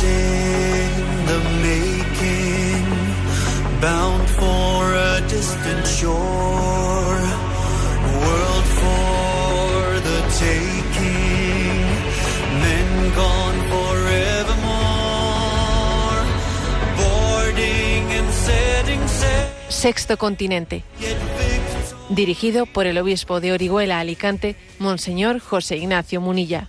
in the making, bound for a distant shore, world for the taking, men gone forevermore, boarding and setting sail. Sexto Continente, dirigido por el obispo de Orihuela, Alicante, Monseñor José Ignacio Munilla.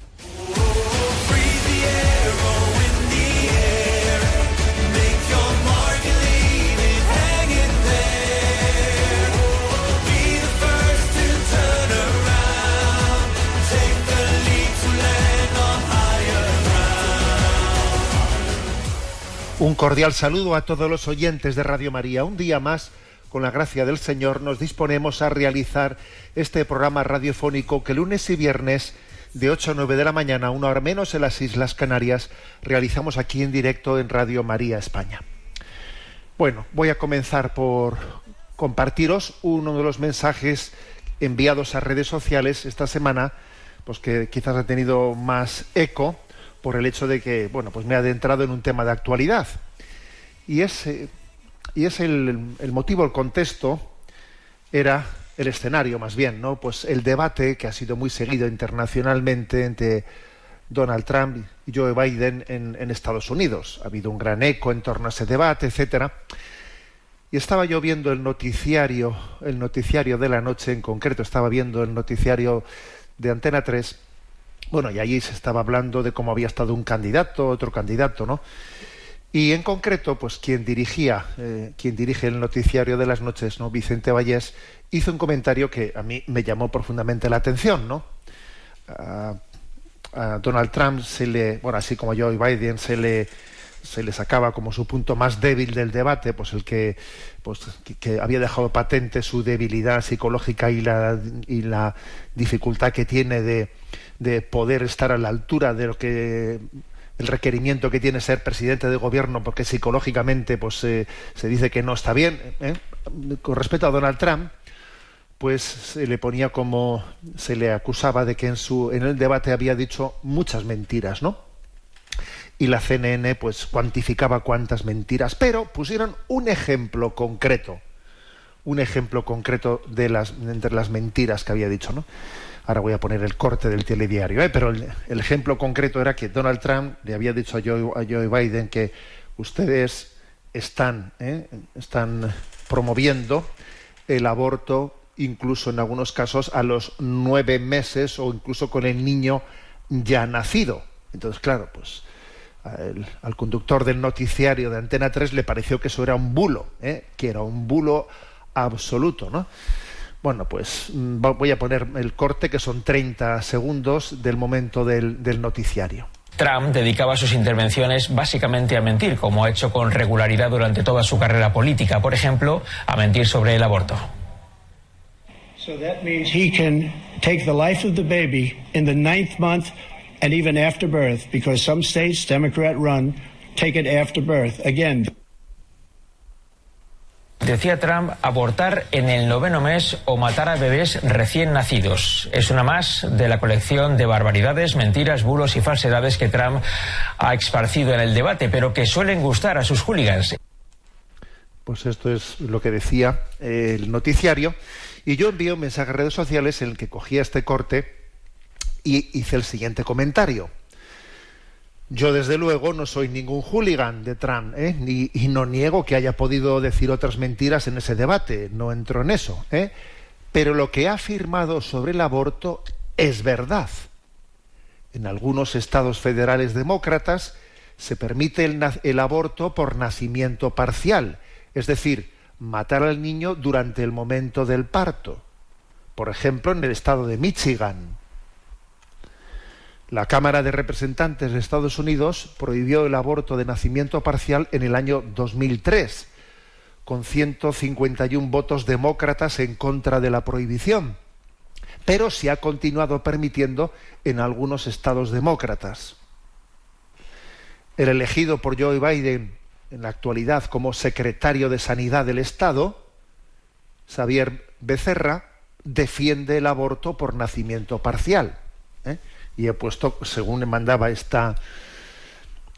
Un cordial saludo a todos los oyentes de Radio María. Un día más, con la gracia del Señor, nos disponemos a realizar este programa radiofónico que lunes y viernes de 8 a 9 de la mañana, una hora menos en las Islas Canarias, realizamos aquí en directo en Radio María España. Bueno, voy a comenzar por compartiros uno de los mensajes enviados a redes sociales esta semana, pues que quizás ha tenido más eco, por el hecho de que, bueno, pues me he adentrado en un tema de actualidad. Y es el motivo, el contexto, era el escenario más bien, ¿no? Pues el debate que ha sido muy seguido internacionalmente entre Donald Trump y Joe Biden en Estados Unidos. Ha habido un gran eco en torno a ese debate, etcétera. Y estaba yo viendo el noticiario de la noche, en concreto estaba viendo el noticiario de Antena 3. Bueno, y allí se estaba hablando de cómo había estado un candidato, otro candidato, ¿no? Y en concreto, pues quien dirige el noticiario de las noches, ¿no? Vicente Vallés, hizo un comentario que a mí me llamó profundamente la atención, ¿no? A Donald Trump así como a Joe Biden, se le sacaba como su punto más débil del debate, pues el que había dejado patente su debilidad psicológica y la dificultad que tiene de poder estar a la altura de lo que el requerimiento que tiene ser presidente de gobierno, porque psicológicamente pues se dice que no está bien, ¿eh? Con respecto a Donald Trump, pues se le acusaba de que en el debate había dicho muchas mentiras, ¿no? Y la CNN pues cuantificaba cuántas mentiras, pero pusieron un ejemplo concreto entre las mentiras que había dicho, ¿no? Ahora voy a poner el corte del telediario, pero el ejemplo concreto era que Donald Trump le había dicho a Joe Biden que ustedes están promoviendo el aborto, incluso en algunos casos a los 9 meses o incluso con el niño ya nacido. Entonces, claro, pues al conductor del noticiario de Antena 3 le pareció que eso era un bulo, que era un bulo absoluto, ¿no? Bueno, pues voy a poner el corte, que son 30 segundos del momento del noticiario. Trump dedicaba sus intervenciones básicamente a mentir, como ha hecho con regularidad durante toda su carrera política. Por ejemplo, a mentir sobre el aborto. So that means he can take the life of the baby in the 9th month and even after birth, because some states, Democrat run, take it after birth. Again. Decía Trump, abortar en el 9º mes o matar a bebés recién nacidos. Es una más de la colección de barbaridades, mentiras, bulos y falsedades que Trump ha esparcido en el debate, pero que suelen gustar a sus hooligans. Pues esto es lo que decía el noticiario, y yo envié un mensaje a redes sociales en el que cogía este corte y hice el siguiente comentario. Yo, desde luego, no soy ningún hooligan de Trump, y no niego que haya podido decir otras mentiras en ese debate, no entro en eso, pero lo que ha afirmado sobre el aborto es verdad. En algunos estados federales demócratas se permite el aborto por nacimiento parcial, es decir, matar al niño durante el momento del parto. Por ejemplo, en el estado de Michigan. La Cámara de Representantes de Estados Unidos prohibió el aborto de nacimiento parcial en el año 2003, con 151 votos demócratas en contra de la prohibición, pero se ha continuado permitiendo en algunos estados demócratas. El elegido por Joe Biden en la actualidad como secretario de Sanidad del Estado, Xavier Becerra, defiende el aborto por nacimiento parcial, Y he puesto, según me mandaba esta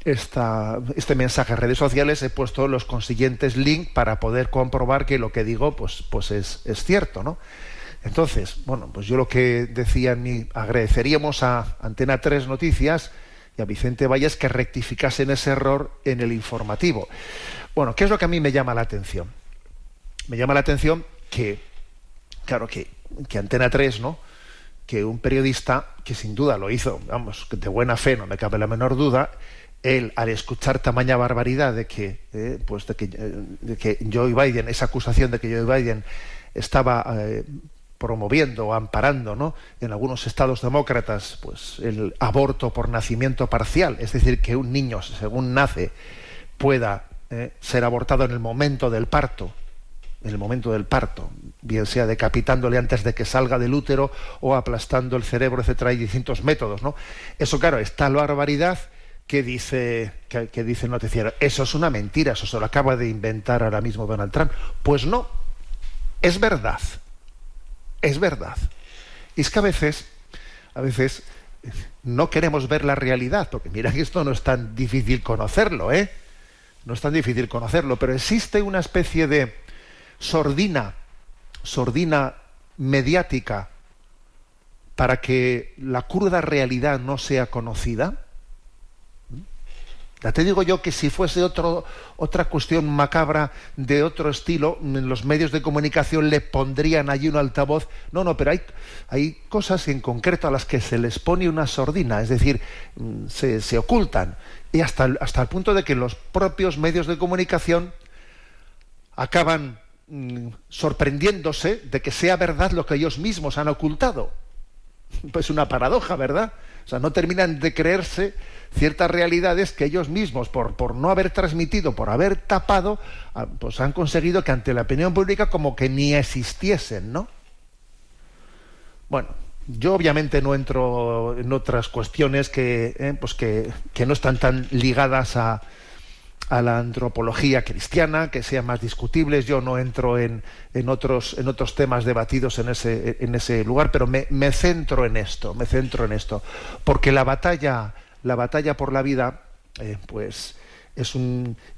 este mensaje en redes sociales, he puesto los consiguientes links para poder comprobar que lo que digo pues es cierto, ¿no? Entonces, bueno, pues yo lo que decía, agradeceríamos a Antena 3 Noticias y a Vicente Valles que rectificasen ese error en el informativo. Bueno, ¿qué es lo que a mí me llama la atención? Me llama la atención que, claro, que Antena 3, ¿no?, que un periodista, que sin duda lo hizo, vamos, de buena fe, no me cabe la menor duda, él, al escuchar tamaña barbaridad de que Joe Biden, esa acusación de que Joe Biden estaba promoviendo o amparando, ¿no?, en algunos estados demócratas, pues el aborto por nacimiento parcial, es decir, que un niño, según nace, pueda ser abortado en el momento del parto, bien sea decapitándole antes de que salga del útero o aplastando el cerebro, etcétera. Hay distintos métodos, ¿no? Eso, claro, es tal barbaridad que dice el noticiero, eso es una mentira, eso se lo acaba de inventar ahora mismo Donald Trump. Pues no, es verdad. Y es que a veces no queremos ver la realidad, porque mira que esto no es tan difícil conocerlo, no es tan difícil conocerlo, pero existe una especie de sordina mediática para que la cruda realidad no sea conocida. Ya te digo yo que si fuese otra cuestión macabra de otro estilo, en los medios de comunicación le pondrían allí un altavoz. No, pero hay cosas en concreto a las que se les pone una sordina, es decir, se ocultan. Y hasta el punto de que los propios medios de comunicación acaban sorprendiéndose de que sea verdad lo que ellos mismos han ocultado. Pues una paradoja, ¿verdad? O sea, no terminan de creerse ciertas realidades que ellos mismos, por no haber transmitido, por haber tapado, pues han conseguido que ante la opinión pública como que ni existiesen, ¿no? Bueno, yo obviamente no entro en otras cuestiones que no están tan ligadas a la antropología cristiana, que sean más discutibles. Yo no entro en otros temas debatidos en ese lugar, pero me centro en esto, porque la batalla por la vida, pues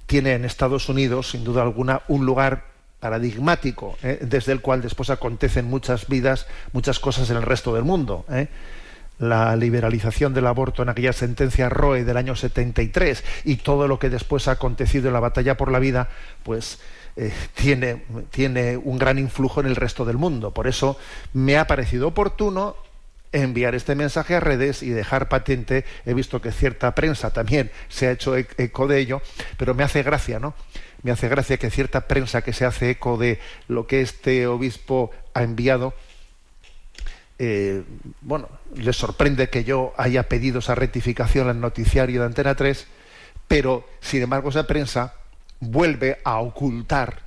tiene en Estados Unidos, sin duda alguna, un lugar paradigmático, desde el cual después acontecen muchas cosas en el resto del mundo. La liberalización del aborto en aquella sentencia Roe del año 73 y todo lo que después ha acontecido en la batalla por la vida, pues tiene un gran influjo en el resto del mundo. Por eso me ha parecido oportuno enviar este mensaje a redes y dejar patente. He visto que cierta prensa también se ha hecho eco de ello, pero me hace gracia, ¿no? Me hace gracia que cierta prensa que se hace eco de lo que este obispo ha enviado, les sorprende que yo haya pedido esa rectificación al noticiario de Antena 3, pero sin embargo esa prensa vuelve a ocultar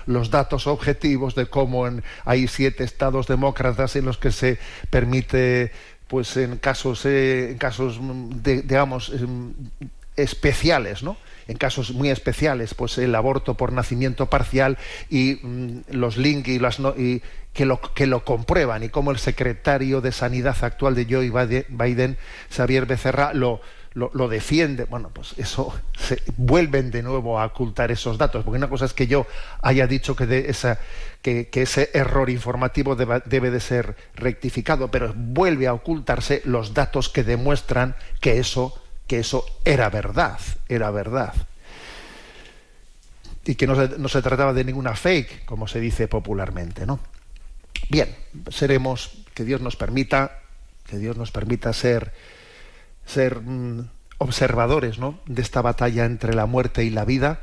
los datos objetivos de cómo hay 7 estados demócratas en los que se permite, pues en casos digamos especiales, ¿no? En casos muy especiales, pues el aborto por nacimiento parcial, y los links y que lo comprueban, y como el secretario de Sanidad actual de Joe Biden, Xavier Becerra, lo defiende. Bueno, pues eso, vuelven de nuevo a ocultar esos datos, porque una cosa es que yo haya dicho que ese error informativo debe de ser rectificado, pero vuelve a ocultarse los datos que demuestran que eso era verdad, y que no se trataba de ninguna fake, como se dice popularmente, ¿no? Bien, que Dios nos permita ser observadores, ¿no?, de esta batalla entre la muerte y la vida,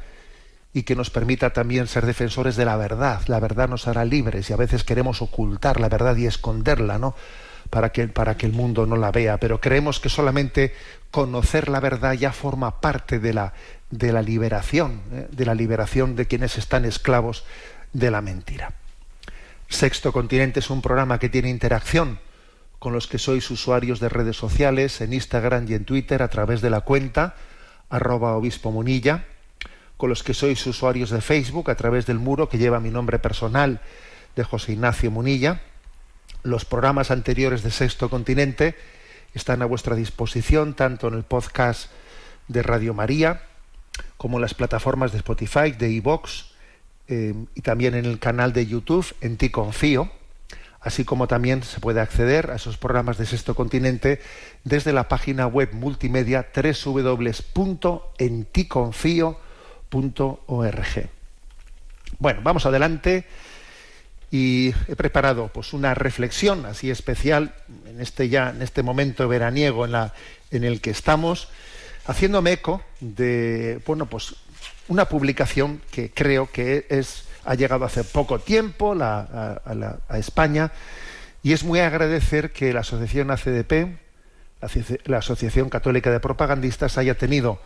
y que nos permita también ser defensores de la verdad. La verdad nos hará libres, y a veces queremos ocultar la verdad y esconderla, ¿no?, para que el mundo no la vea, pero creemos que solamente conocer la verdad ya forma parte de la liberación, de la liberación de quienes están esclavos de la mentira. Sexto Continente es un programa que tiene interacción con los que sois usuarios de redes sociales, en Instagram y en Twitter, a través de la cuenta @obispo Munilla, con los que sois usuarios de Facebook, a través del muro que lleva mi nombre personal de José Ignacio Munilla. Los programas anteriores de Sexto Continente están a vuestra disposición, tanto en el podcast de Radio María, como en las plataformas de Spotify, de iVoox, y también en el canal de YouTube, En Ti Confío, así como también se puede acceder a esos programas de Sexto Continente desde la página web multimedia www.enticonfio.org. Bueno, vamos adelante, y he preparado pues una reflexión así especial en este momento veraniego en el que estamos, haciéndome eco de pues una publicación que creo que ha llegado hace poco tiempo a España, y es muy agradecer que la asociación ACDP, la Asociación Católica de Propagandistas, haya tenido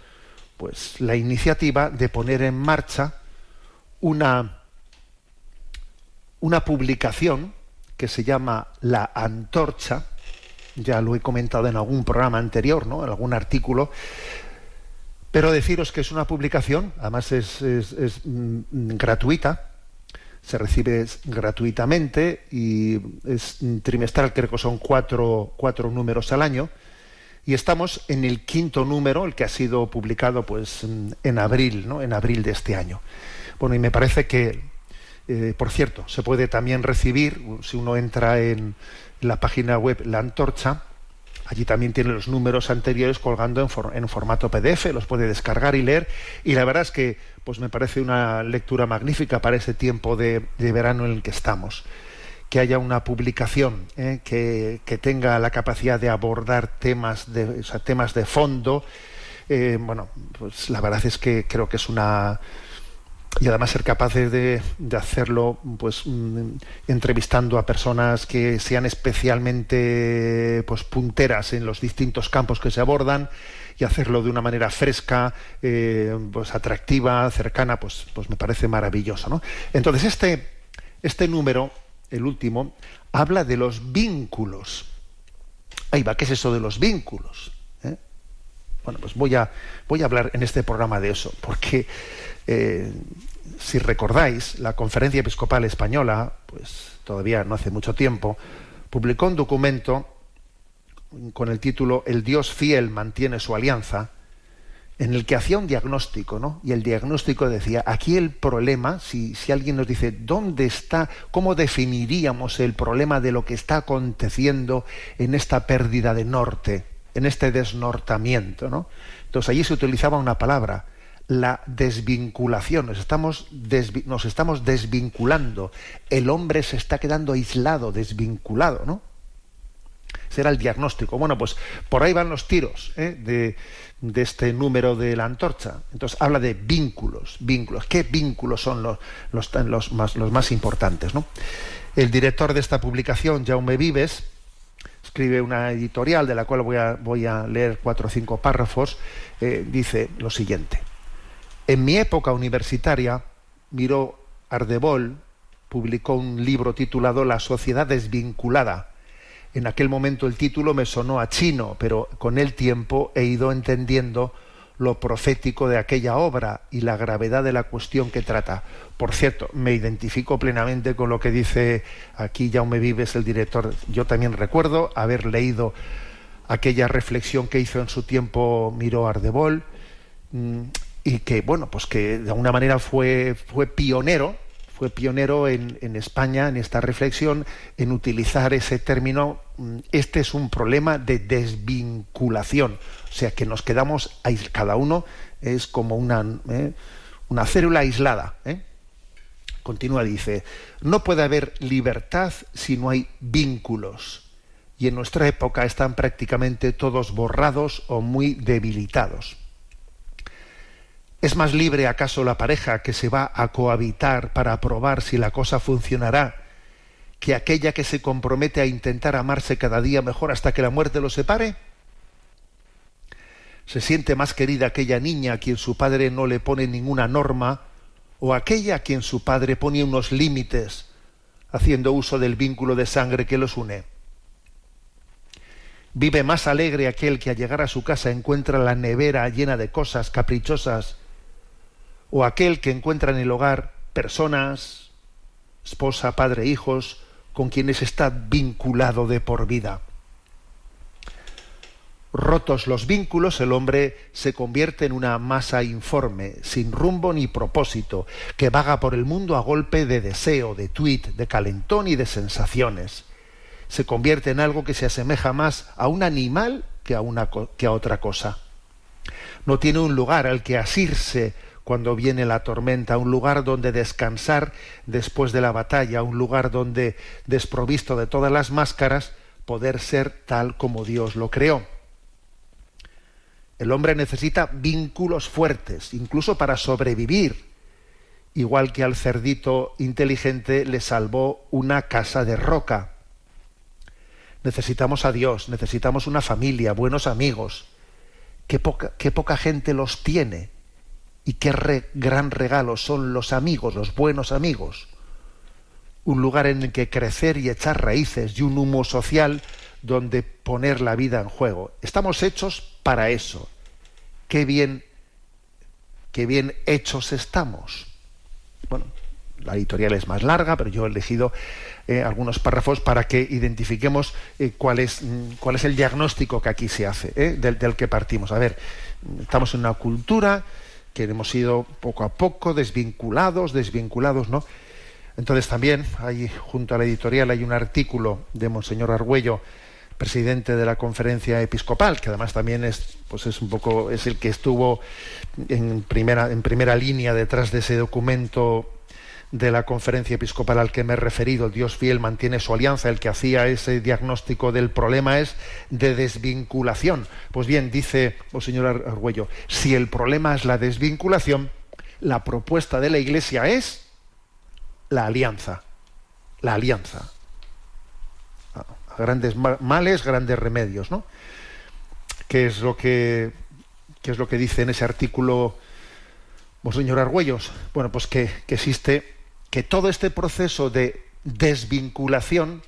pues la iniciativa de poner en marcha una publicación que se llama La Antorcha. Ya lo he comentado en algún programa anterior, ¿no?, en algún artículo, pero deciros que es una publicación, además es gratuita, se recibe gratuitamente, y es trimestral, creo que son cuatro números al año, y estamos en el 5º número, el que ha sido publicado pues en abril, ¿no?, en abril de este año. Bueno, y me parece que, por cierto, se puede también recibir, si uno entra en la página web La Antorcha, allí también tiene los números anteriores colgando en formato PDF, los puede descargar y leer, y la verdad es que pues me parece una lectura magnífica para ese tiempo de verano en el que estamos. Que haya una publicación que tenga la capacidad de abordar temas de fondo, bueno, pues la verdad es que creo que es una... Y además ser capaces de hacerlo pues entrevistando a personas que sean especialmente pues punteras en los distintos campos que se abordan, y hacerlo de una manera fresca, pues atractiva, cercana, pues me parece maravilloso, ¿no? Entonces este número, el último, habla de los vínculos. Ahí va, ¿qué es eso de los vínculos? Bueno, pues voy a hablar en este programa de eso, porque si recordáis, la Conferencia Episcopal Española, pues todavía no hace mucho tiempo, publicó un documento con el título El Dios fiel mantiene su alianza, en el que hacía un diagnóstico, ¿no? Y el diagnóstico decía, aquí el problema, si alguien nos dice, ¿dónde está, cómo definiríamos el problema de lo que está aconteciendo en esta pérdida de norte, en este desnortamiento, ¿no? Entonces allí se utilizaba una palabra, la desvinculación. Nos estamos desvinculando. El hombre se está quedando aislado, desvinculado, ¿no? Ese era el diagnóstico. Bueno, pues por ahí van los tiros de este número de La Antorcha. Entonces habla de vínculos. ¿Qué vínculos son los más importantes, ¿no? El director de esta publicación, Jaume Vives, escribe una editorial de la cual voy a leer 4 o 5 párrafos. Dice lo siguiente: en mi época universitaria, Miró Ardebol publicó un libro titulado La sociedad desvinculada. En aquel momento el título me sonó a chino, pero con el tiempo he ido entendiendo lo profético de aquella obra y la gravedad de la cuestión que trata. Por cierto, me identifico plenamente con lo que dice aquí Jaume Vives, el director. Yo también recuerdo haber leído aquella reflexión que hizo en su tiempo Miró Ardebol, y que, bueno, pues que de alguna manera fue pionero en España en esta reflexión, en utilizar ese término. Este es un problema de desvinculación, o sea que nos quedamos cada uno es como una célula aislada. Continúa, dice: no puede haber libertad si no hay vínculos, y en nuestra época están prácticamente todos borrados o muy debilitados. ¿Es más libre acaso la pareja que se va a cohabitar para probar si la cosa funcionará que aquella que se compromete a intentar amarse cada día mejor hasta que la muerte los separe? ¿Se siente más querida aquella niña a quien su padre no le pone ninguna norma, o aquella a quien su padre pone unos límites, haciendo uso del vínculo de sangre que los une? ¿Vive más alegre aquel que al llegar a su casa encuentra la nevera llena de cosas caprichosas, o aquel que encuentra en el hogar personas, esposa, padre, hijos, con quienes está vinculado de por vida? Rotos los vínculos, el hombre se convierte en una masa informe, sin rumbo ni propósito, que vaga por el mundo a golpe de deseo, de tuit, de calentón y de sensaciones. Se convierte en algo que se asemeja más a un animal que a otra cosa. No tiene un lugar al que asirse cuando viene la tormenta, un lugar donde descansar después de la batalla, un lugar donde, desprovisto de todas las máscaras, poder ser tal como Dios lo creó. El hombre necesita vínculos fuertes, incluso para sobrevivir, igual que al cerdito inteligente le salvó una casa de roca. Necesitamos a Dios, necesitamos una familia, buenos amigos. Qué poca gente los tiene, y qué gran regalo son los amigos, los buenos amigos. Un lugar en el que crecer y echar raíces, y un humo social donde poner la vida en juego. Estamos hechos para eso. Qué bien hechos estamos. Bueno, la editorial es más larga, pero yo he elegido algunos párrafos para que identifiquemos cuál es el diagnóstico que aquí se hace, del que partimos. A ver, estamos en una cultura que hemos ido poco a poco desvinculados, ¿no? Entonces también hay, junto a la editorial, hay un artículo de Monseñor Argüello, presidente de la Conferencia Episcopal, que además también es el que estuvo en primera línea detrás de ese documento de la Conferencia Episcopal al que me he referido. El Dios fiel mantiene su alianza. El que hacía ese diagnóstico del problema es de desvinculación. Pues bien, dice Monseñor Argüello, si el problema es la desvinculación, la propuesta de la Iglesia es la alianza. La alianza. A grandes males, grandes remedios, ¿no? ¿Qué es lo que dice en ese artículo Monseñor Argüellos? Bueno, pues que todo este proceso de desvinculación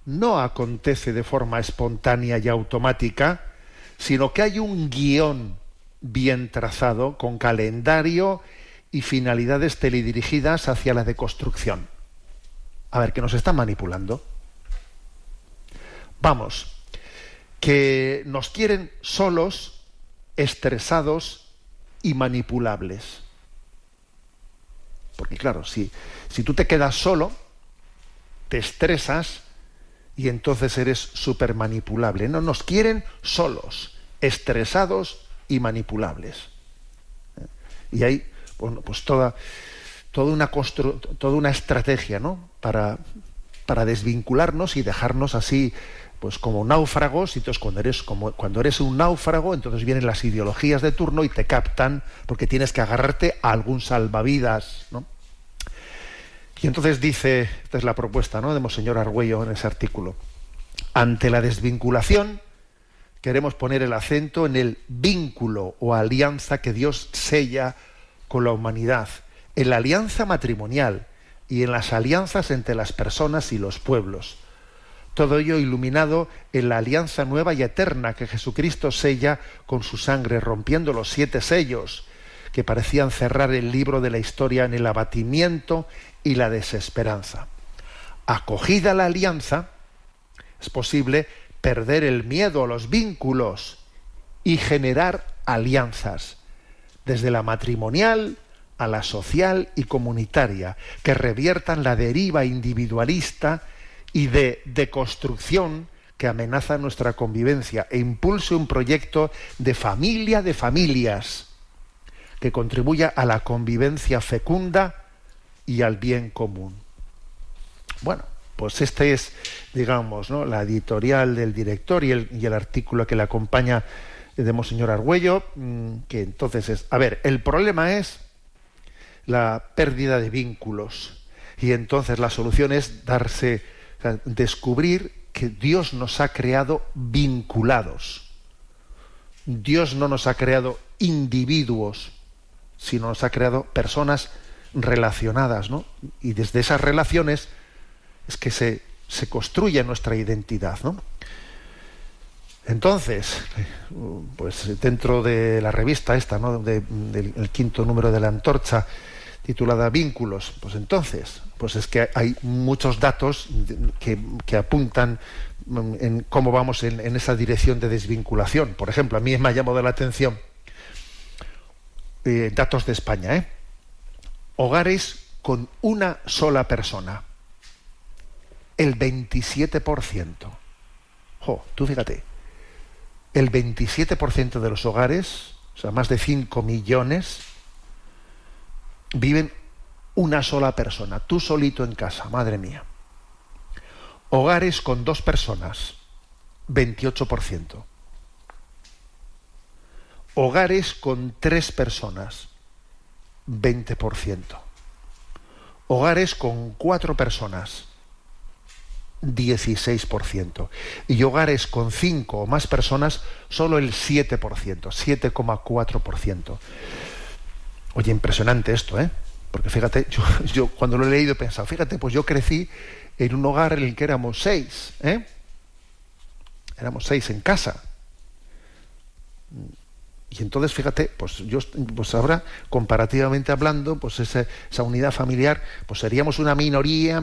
no acontece de forma espontánea y automática, sino que hay un guión bien trazado, con calendario y finalidades teledirigidas hacia la deconstrucción. A ver, que nos están manipulando. Vamos, que nos quieren solos, estresados y manipulables. Porque claro, si tú te quedas solo, te estresas y entonces eres súper manipulable. No, nos quieren solos, estresados y manipulables. Y hay, bueno, pues toda una estrategia, ¿no? para desvincularnos y dejarnos así, pues como náufragos. Y entonces cuando eres un náufrago, entonces vienen las ideologías de turno y te captan porque tienes que agarrarte a algún salvavidas, ¿no? Y entonces dice, esta es la propuesta, ¿no?, de Monseñor Argüello en ese artículo: ante la desvinculación queremos poner el acento en el vínculo o alianza que Dios sella con la humanidad, en la alianza matrimonial y en las alianzas entre las personas y los pueblos. Todo ello iluminado en la alianza nueva y eterna que Jesucristo sella con su sangre, rompiendo los 7 sellos que parecían cerrar el libro de la historia en el abatimiento y la desesperanza. Acogida la alianza, es posible perder el miedo a los vínculos y generar alianzas, desde la matrimonial a la social y comunitaria, que reviertan la deriva individualista y de deconstrucción que amenaza nuestra convivencia e impulse un proyecto de familia de familias que contribuya a la convivencia fecunda y al bien común. Bueno, pues este es, digamos, ¿no?, la editorial del director y el artículo que le acompaña de Monseñor Argüello, que entonces es, a ver, el problema es la pérdida de vínculos, y entonces la solución es descubrir que Dios nos ha creado vinculados. Dios no nos ha creado individuos, sino nos ha creado personas relacionadas, ¿no? Y desde esas relaciones es que se construye nuestra identidad, ¿no? Entonces, pues dentro de la revista esta, ¿no?, del 5º número de La Antorcha, titulada Vínculos. Pues entonces, pues es que hay muchos datos que apuntan en cómo vamos en esa dirección de desvinculación. Por ejemplo, a mí me ha llamado la atención datos de España, hogares con una sola persona, el 27%. Tú fíjate, el 27% de los hogares, o sea, más de 5 millones, viven una sola persona, tú solito en casa, madre mía. Hogares con 2 personas, 28%. Hogares con 3 personas, 20%. Hogares con 4 personas, 16%. Y hogares con 5 o más personas, solo el 7%, 7,4%. Oye, impresionante esto, porque fíjate, yo cuando lo he leído he pensado, fíjate, pues yo crecí en un hogar en el que éramos 6, éramos 6 en casa. Y entonces, fíjate, pues ahora, comparativamente hablando, pues esa unidad familiar, pues seríamos una minoría,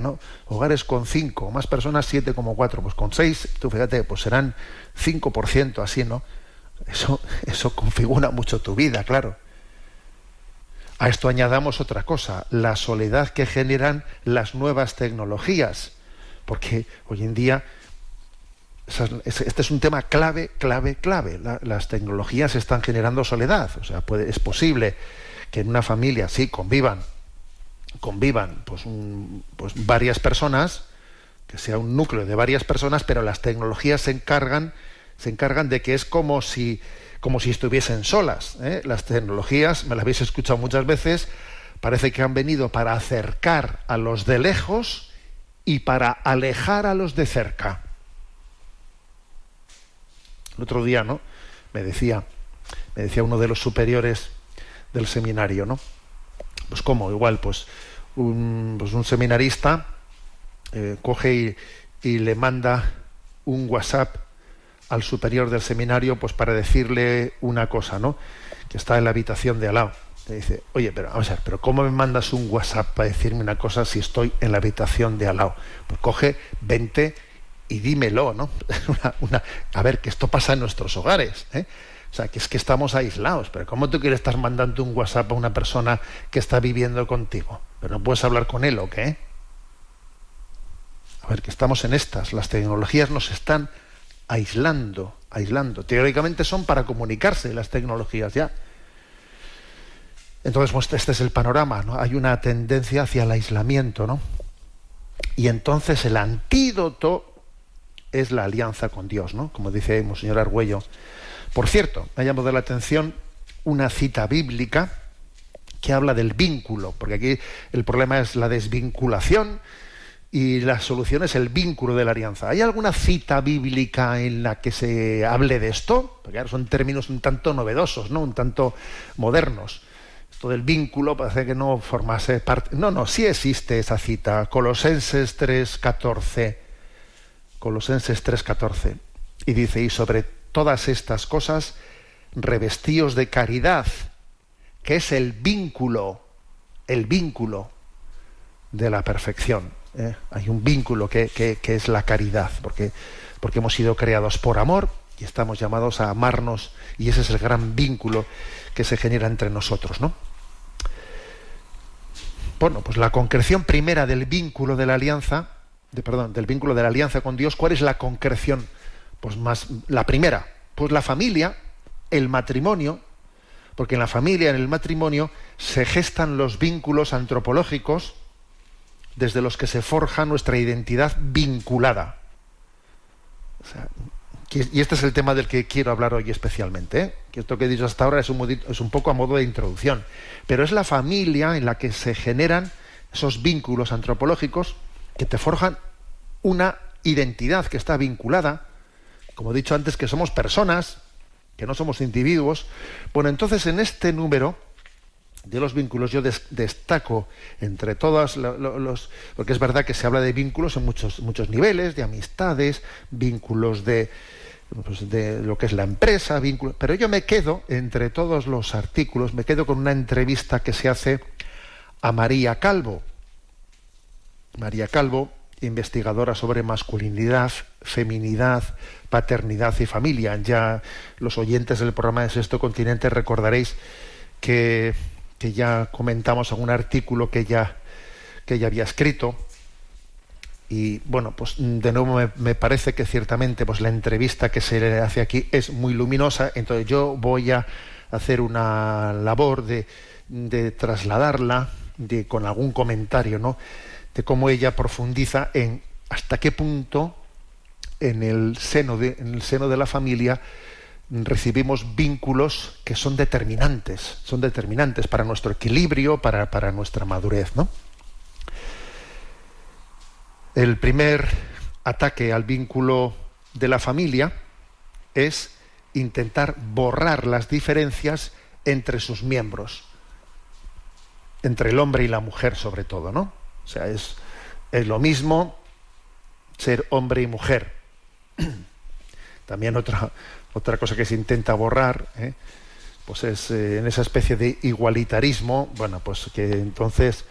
¿no? Hogares con 5 o más personas, 7,4, pues con 6, tú fíjate, pues serán 5%, así, ¿no? Eso configura mucho tu vida, claro. A esto añadamos otra cosa, la soledad que generan las nuevas tecnologías, porque hoy en día este es un tema clave. Las tecnologías están generando soledad. O sea, es posible que en una familia sí convivan pues varias personas, que sea un núcleo de varias personas, pero las tecnologías se encargan de que es como si estuviesen solas. Las tecnologías, me las habéis escuchado muchas veces, parece que han venido para acercar a los de lejos y para alejar a los de cerca. El otro día, ¿no? Me decía uno de los superiores del seminario, ¿no? Pues cómo, igual, pues un seminarista coge y le manda un WhatsApp al superior del seminario, pues para decirle una cosa, ¿no? Que está en la habitación de al lado. Le dice, oye, pero vamos a ver, pero ¿cómo me mandas un WhatsApp para decirme una cosa si estoy en la habitación de al lado? Pues coge, vente y dímelo, ¿no? A ver, que esto pasa en nuestros hogares, O sea, que es que estamos aislados, pero ¿cómo tú quieres estar mandando un WhatsApp a una persona que está viviendo contigo? ¿Pero no puedes hablar con él o qué? A ver, que estamos en estas. Las tecnologías nos están aislando. Teóricamente son para comunicarse las tecnologías ya. Entonces, pues este es el panorama, ¿no? Hay una tendencia hacia el aislamiento, ¿no? Y entonces el antídoto es la alianza con Dios, ¿no? Como dice Monseñor Argüello. Por cierto, me ha llamado la atención una cita bíblica que habla del vínculo, porque aquí el problema es la desvinculación y la solución es el vínculo de la alianza. ¿Hay alguna cita bíblica en la que se hable de esto? Porque claro, son términos un tanto novedosos, ¿no? Un tanto modernos. Esto del vínculo parece que no formase parte. No, sí existe esa cita. Colosenses 3:14. Colosenses 3:14. Y dice, y sobre todas estas cosas, revestíos de caridad, que es el vínculo de la perfección. Hay un vínculo que es la caridad, porque hemos sido creados por amor y estamos llamados a amarnos, y ese es el gran vínculo que se genera entre nosotros, ¿no? Bueno, pues la concreción primera del vínculo de la alianza, del vínculo de la alianza con Dios, ¿cuál es la concreción? Pues más la primera, pues la familia, el matrimonio, porque en la familia, en el matrimonio, se gestan los vínculos antropológicos desde los que se forja nuestra identidad vinculada. O sea, y este es el tema del que quiero hablar hoy especialmente, que esto que he dicho hasta ahora es un poco a modo de introducción, pero es la familia en la que se generan esos vínculos antropológicos que te forjan una identidad que está vinculada, como he dicho antes, que somos personas, que no somos individuos. Bueno, entonces en este número de los vínculos yo destaco entre todos porque es verdad que se habla de vínculos en muchos niveles, de amistades, vínculos de pues, de lo que es la empresa, vínculos. Pero yo me quedo, entre todos los artículos, me quedo con una entrevista que se hace a María Calvo. María Calvo, investigadora sobre masculinidad, feminidad, paternidad y familia. Ya los oyentes del programa de Sexto Continente recordaréis que ya comentamos algún artículo que ella había escrito. Y bueno, pues de nuevo me parece que ciertamente pues la entrevista que se le hace aquí es muy luminosa. Entonces yo voy a hacer una labor de trasladarla con algún comentario, ¿no?, de cómo ella profundiza en hasta qué punto en el seno de la familia recibimos vínculos que son determinantes para nuestro equilibrio, para nuestra madurez, ¿no? El primer ataque al vínculo de la familia es intentar borrar las diferencias entre sus miembros, entre el hombre y la mujer sobre todo, ¿no? O sea, es lo mismo ser hombre y mujer. También otra cosa que se intenta borrar, pues es en esa especie de igualitarismo, bueno, pues que entonces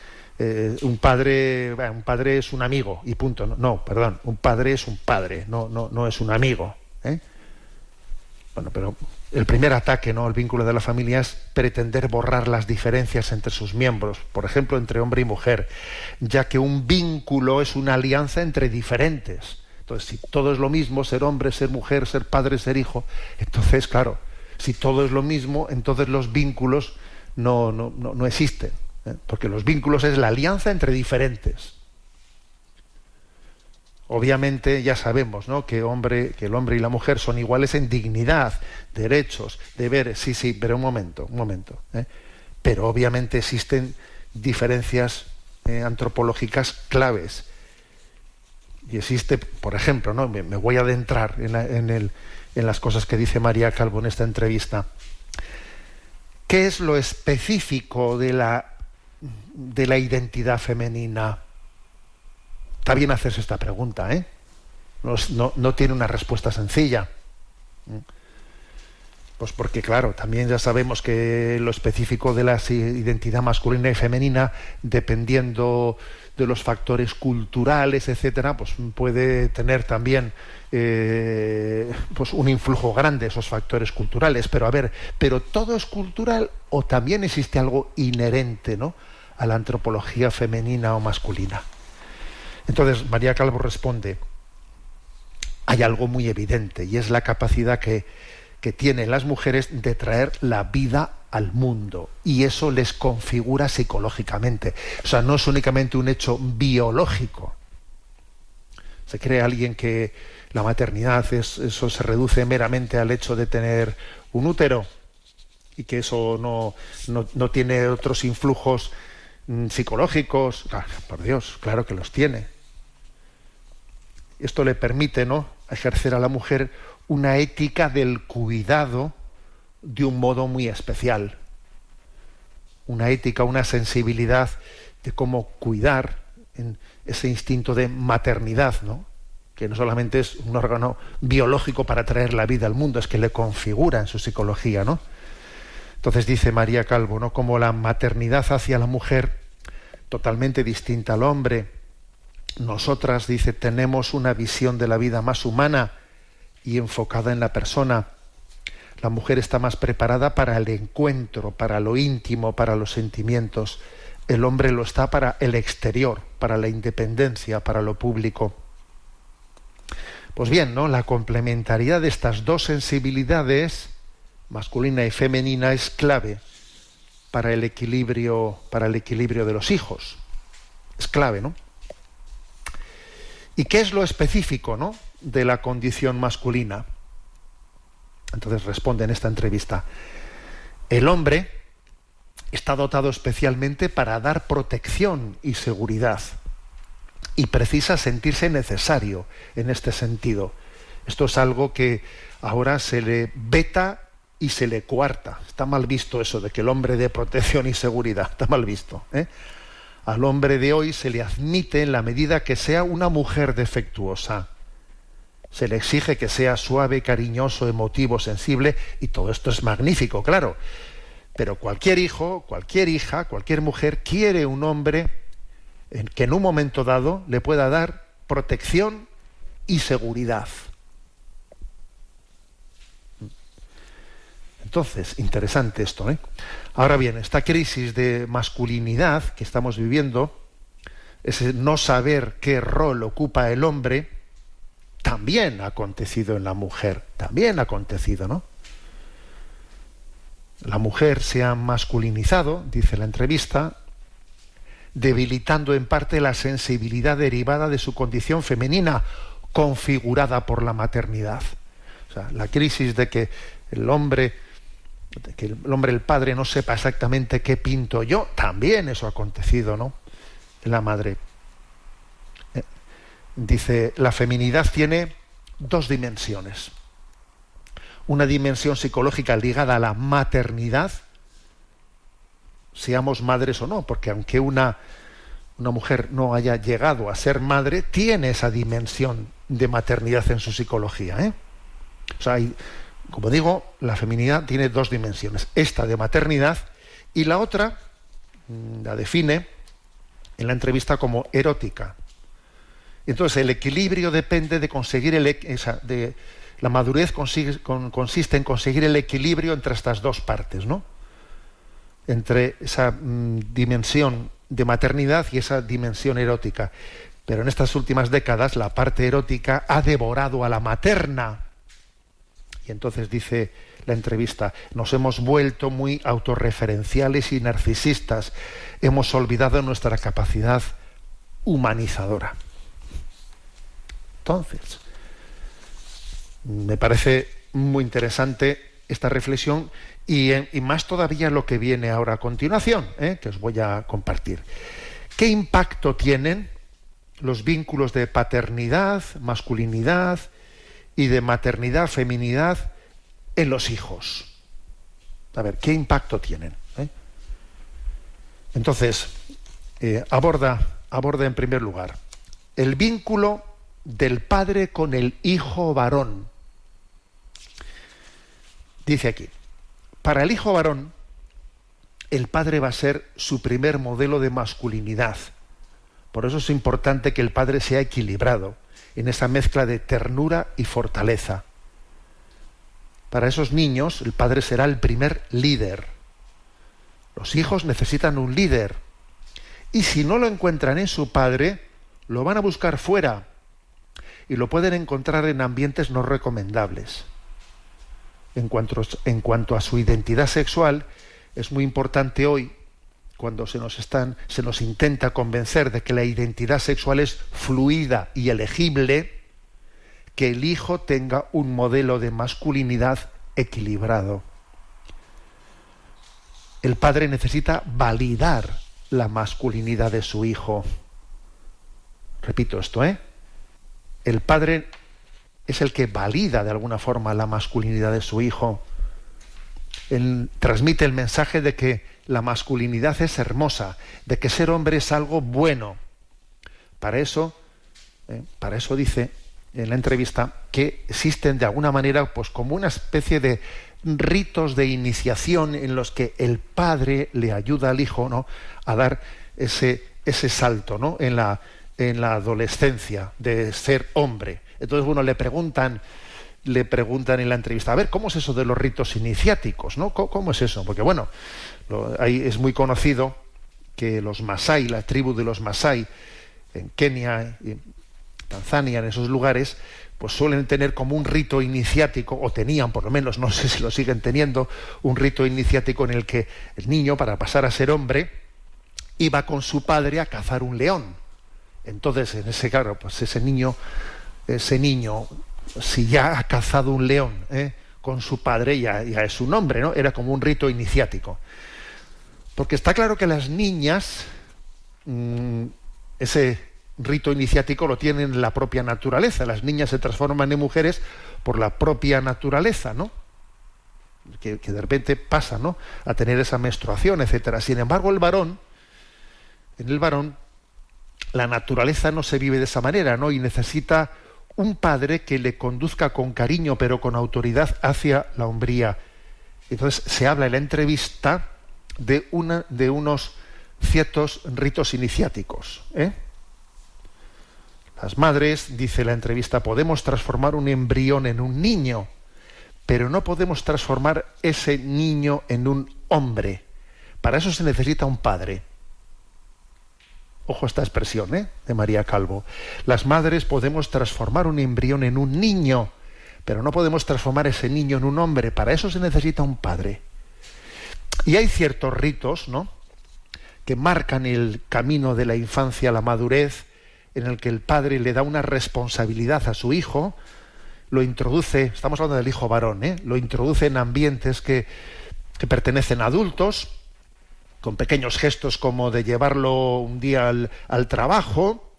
un padre es un amigo y punto. No, perdón, un padre es un padre, no es un amigo, Bueno, pero el primer ataque, ¿no?, al vínculo de la familia es pretender borrar las diferencias entre sus miembros, por ejemplo, entre hombre y mujer, ya que un vínculo es una alianza entre diferentes. Entonces, si todo es lo mismo, ser hombre, ser mujer, ser padre, ser hijo, entonces, claro, si todo es lo mismo, entonces los vínculos no existen, porque los vínculos es la alianza entre diferentes. Obviamente ya sabemos, ¿no?, que el hombre y la mujer son iguales en dignidad, derechos, deberes. Sí, pero un momento. Pero obviamente existen diferencias antropológicas claves. Y existe, por ejemplo, ¿no?, me voy a adentrar en las cosas que dice María Calvo en esta entrevista. ¿Qué es lo específico de la identidad femenina? Está bien hacerse esta pregunta, no tiene una respuesta sencilla. Pues porque, claro, también ya sabemos que lo específico de la identidad masculina y femenina, dependiendo de los factores culturales, etcétera, pues puede tener también pues un influjo grande esos factores culturales. Pero ¿todo es cultural o también existe algo inherente, ¿no?, a la antropología femenina o masculina? Entonces María Calvo responde: hay algo muy evidente, y es la capacidad que tienen las mujeres de traer la vida al mundo, y eso les configura psicológicamente. O sea, no es únicamente un hecho biológico. Se cree alguien que la maternidad eso se reduce meramente al hecho de tener un útero y que eso no tiene otros influjos psicológicos. Por Dios, claro que los tiene. Esto le permite, ¿no?, ejercer a la mujer una ética del cuidado de un modo muy especial. Una ética, una sensibilidad de cómo cuidar en ese instinto de maternidad, ¿no?, que no solamente es un órgano biológico para traer la vida al mundo, es que le configura en su psicología, ¿no? Entonces dice María Calvo, ¿no?, como la maternidad hacia la mujer totalmente distinta al hombre. Nosotras, dice, tenemos una visión de la vida más humana y enfocada en la persona. La mujer está más preparada para el encuentro, para lo íntimo, para los sentimientos. El hombre lo está para el exterior, para la independencia, para lo público. Pues bien, ¿no?, la complementariedad de estas dos sensibilidades, masculina y femenina, es clave para el equilibrio de los hijos. Es clave, ¿no? ¿Y qué es lo específico, ¿no?, de la condición masculina? Entonces responde en esta entrevista: el hombre está dotado especialmente para dar protección y seguridad, y precisa sentirse necesario en este sentido. Esto es algo que ahora se le veta y se le coarta. Está mal visto eso de que el hombre dé protección y seguridad. Está mal visto, Al hombre de hoy se le admite en la medida que sea una mujer defectuosa. Se le exige que sea suave, cariñoso, emotivo, sensible, y todo esto es magnífico, claro. Pero cualquier hijo, cualquier hija, cualquier mujer quiere un hombre que en un momento dado le pueda dar protección y seguridad. Entonces, interesante esto, ¿eh? Ahora bien, esta crisis de masculinidad que estamos viviendo, ese no saber qué rol ocupa el hombre, también ha acontecido en la mujer, también ha acontecido, ¿no? La mujer se ha masculinizado, dice la entrevista, debilitando en parte la sensibilidad derivada de su condición femenina, configurada por la maternidad. O sea, la crisis de que el hombre, el padre, no sepa exactamente qué pinto yo, también eso ha acontecido, ¿no? En la madre. Dice, la feminidad tiene dos dimensiones. Una dimensión psicológica ligada a la maternidad, seamos madres o no, porque aunque una mujer no haya llegado a ser madre, tiene esa dimensión de maternidad en su psicología, ¿eh? O sea, como digo, la feminidad tiene dos dimensiones, esta de maternidad y la otra la define en la entrevista como erótica. Entonces el equilibrio depende de conseguir la madurez consiste en conseguir el equilibrio entre estas dos partes, ¿no? Entre esa dimensión de maternidad y esa dimensión erótica. Pero en estas últimas décadas la parte erótica ha devorado a la materna. Y entonces dice la entrevista, nos hemos vuelto muy autorreferenciales y narcisistas. Hemos olvidado nuestra capacidad humanizadora. Entonces, me parece muy interesante esta reflexión y más todavía lo que viene ahora a continuación, que os voy a compartir. ¿Qué impacto tienen los vínculos de paternidad, masculinidad y de maternidad, feminidad en los hijos? A ver, ¿qué impacto tienen? Entonces, aborda en primer lugar el vínculo del padre con el hijo varón. Dice aquí, para el hijo varón, el padre va a ser su primer modelo de masculinidad. Por eso es importante que el padre sea equilibrado en esa mezcla de ternura y fortaleza. Para esos niños, el padre será el primer líder. Los hijos necesitan un líder. Y si no lo encuentran en su padre, lo van a buscar fuera. Y lo pueden encontrar en ambientes no recomendables. En cuanto a su identidad sexual, es muy importante hoy, cuando se nos intenta convencer de que la identidad sexual es fluida y elegible, que el hijo tenga un modelo de masculinidad equilibrado. El padre necesita validar la masculinidad de su hijo. Repito esto, El padre es el que valida de alguna forma la masculinidad de su hijo. Él transmite el mensaje de que la masculinidad es hermosa, de que ser hombre es algo bueno. Para eso dice en la entrevista que existen de alguna manera pues como una especie de ritos de iniciación en los que el padre le ayuda al hijo, ¿no?, a dar ese salto, ¿no?, en la adolescencia de ser hombre. Entonces, bueno, le preguntan en la entrevista, a ver, ¿cómo es eso de los ritos iniciáticos, ¿no? ¿Cómo es eso? Porque, bueno, ahí es muy conocido que los Masái, la tribu de los Masái, en Kenia, y Tanzania, en esos lugares, pues suelen tener como un rito iniciático, o tenían por lo menos, no sé si lo siguen teniendo, un rito iniciático en el que el niño, para pasar a ser hombre, iba con su padre a cazar un león. Entonces, ese niño, si ya ha cazado un león con su padre, ya es un hombre, ¿no? Era como un rito iniciático. Porque está claro que las niñas, ese rito iniciático lo tienen en la propia naturaleza. Las niñas se transforman en mujeres por la propia naturaleza, ¿no? Que de repente pasa, ¿no?, a tener esa menstruación, etcétera. Sin embargo, en el varón, la naturaleza no se vive de esa manera, ¿no? Y necesita un padre que le conduzca con cariño pero con autoridad hacia la hombría. Entonces se habla en la entrevista de unos ciertos ritos iniciáticos, ¿eh? Las madres, dice la entrevista, podemos transformar un embrión en un niño, pero no podemos transformar ese niño en un hombre. Para eso se necesita un padre. Ojo a esta expresión, de María Calvo. Las madres podemos transformar un embrión en un niño, pero no podemos transformar ese niño en un hombre. Para eso se necesita un padre. Y hay ciertos ritos, ¿no?, que marcan el camino de la infancia a la madurez, en el que el padre le da una responsabilidad a su hijo, lo introduce, estamos hablando del hijo varón, lo introduce en ambientes que pertenecen a adultos, con pequeños gestos como de llevarlo un día al trabajo,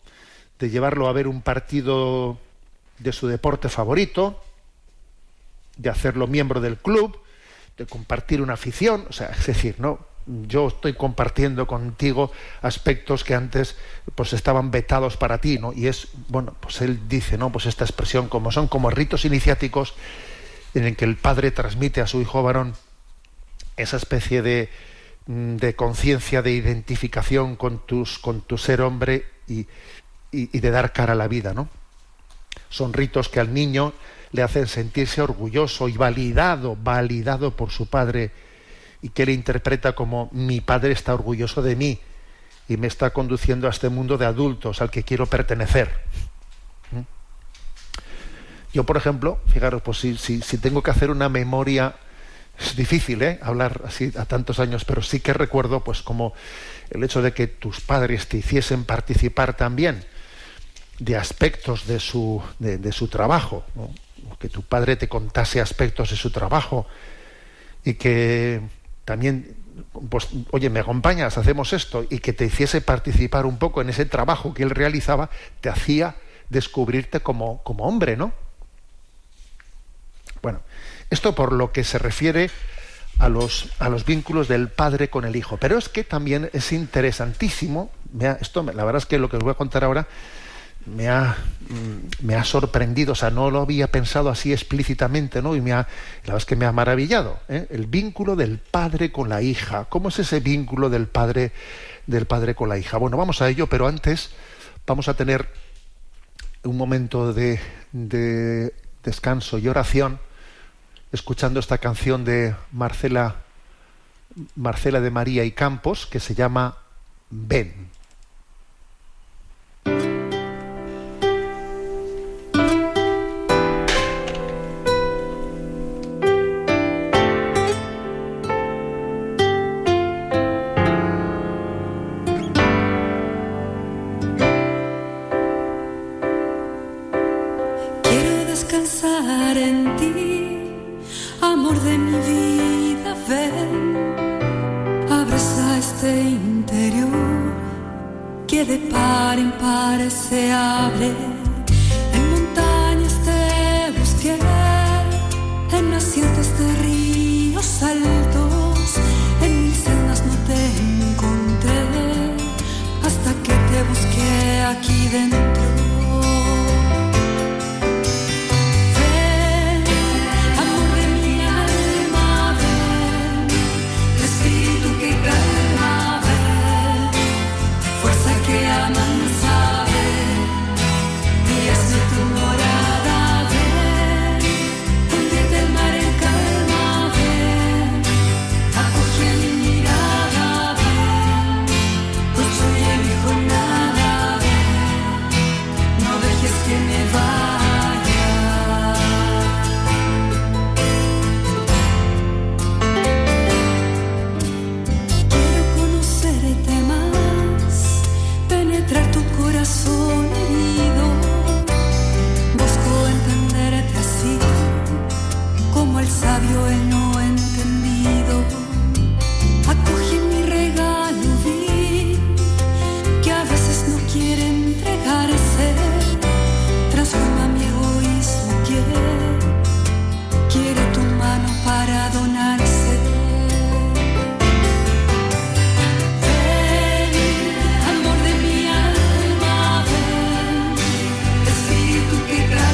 de llevarlo a ver un partido de su deporte favorito, de hacerlo miembro del club, de compartir una afición, o sea, es decir, ¿no?, yo estoy compartiendo contigo aspectos que antes pues estaban vetados para ti, ¿no? Y es, bueno, pues él dice, ¿no?, pues esta expresión, como son como ritos iniciáticos en el que el padre transmite a su hijo varón esa especie de conciencia, de identificación con tu ser hombre y de dar cara a la vida, ¿no? Son ritos que al niño le hacen sentirse orgulloso y validado por su padre, y que le interpreta como mi padre está orgulloso de mí y me está conduciendo a este mundo de adultos al que quiero pertenecer. Yo, por ejemplo, fijaros, pues si tengo que hacer una memoria, es difícil, hablar así a tantos años, pero sí que recuerdo pues como el hecho de que tus padres te hiciesen participar también de aspectos de su trabajo, ¿no?, que tu padre te contase aspectos de su trabajo y que también, pues, oye, ¿me acompañas? Hacemos esto, y que te hiciese participar un poco en ese trabajo que él realizaba, te hacía descubrirte como hombre, ¿no? Bueno, esto por lo que se refiere a los vínculos del padre con el hijo. Pero es que también es interesantísimo, la verdad es que lo que os voy a contar ahora me ha sorprendido, o sea, no lo había pensado así explícitamente, ¿no? Y la verdad es que me ha maravillado, el vínculo del padre con la hija. ¿Cómo es ese vínculo del padre con la hija? Bueno, vamos a ello, pero antes vamos a tener un momento de descanso y oración, escuchando esta canción de Marcela de María y Campos, que se llama Ven. De par en par se abre, en montañas te busqué, en nacientes de ríos altos, en mil sendas no te encontré, hasta que te busqué aquí dentro. Que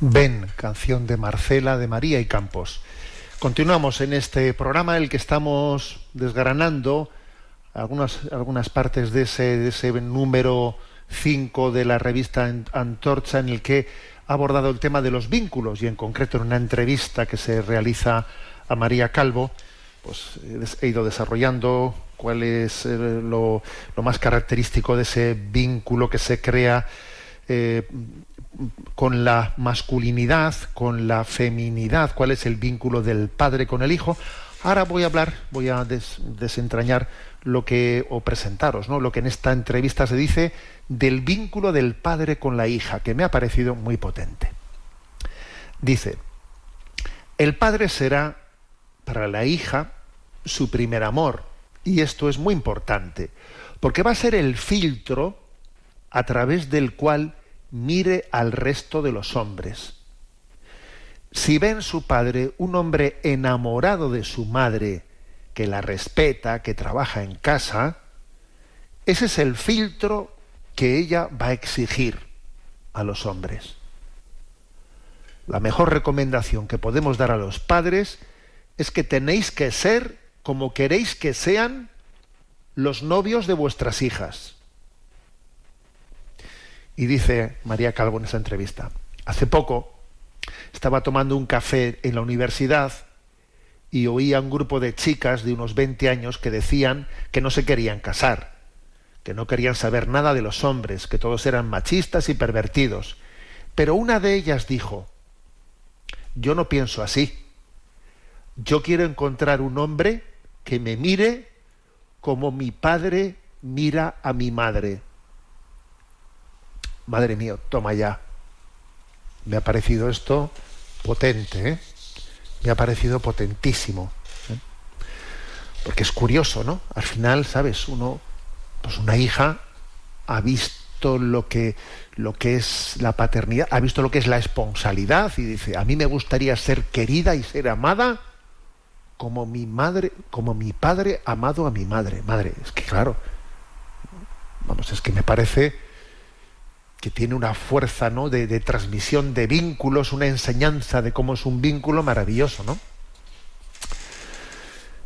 Ven, canción de Marcela, de María y Campos. Continuamos en este programa en el que estamos desgranando algunas partes de ese número 5 de la revista Antorcha, en el que ha abordado el tema de los vínculos, y en concreto en una entrevista que se realiza a María Calvo, pues he ido desarrollando cuál es lo más característico de ese vínculo que se crea con la masculinidad, con la feminidad, cuál es el vínculo del padre con el hijo. Ahora voy a desentrañar presentaros, ¿no?, lo que en esta entrevista se dice del vínculo del padre con la hija, que me ha parecido muy potente. Dice: el padre será para la hija su primer amor, y esto es muy importante, porque va a ser el filtro a través del cual mire al resto de los hombres. Si ve en su padre un hombre enamorado de su madre, que la respeta, que trabaja en casa, ese es el filtro que ella va a exigir a los hombres. La mejor recomendación que podemos dar a los padres es que tenéis que ser como queréis que sean los novios de vuestras hijas. Y dice María Calvo en esa entrevista: hace poco estaba tomando un café en la universidad y oí a un grupo de chicas de unos 20 años que decían que no se querían casar, que no querían saber nada de los hombres, que todos eran machistas y pervertidos. Pero una de ellas dijo: yo no pienso así. Yo quiero encontrar un hombre que me mire como mi padre mira a mi madre. Madre mía, toma ya. Me ha parecido esto potente, ¿eh? Me ha parecido potentísimo, ¿eh? Porque es curioso, ¿no? Al final, ¿sabes? Una hija ha visto lo que es la paternidad, ha visto lo que es la esponsalidad, y dice: a mí me gustaría ser querida y ser amada como mi madre, como mi padre amado a mi madre. Madre, es que claro, vamos, es que me parece que tiene una fuerza, ¿no?, de transmisión de vínculos, una enseñanza de cómo es un vínculo maravilloso, ¿no?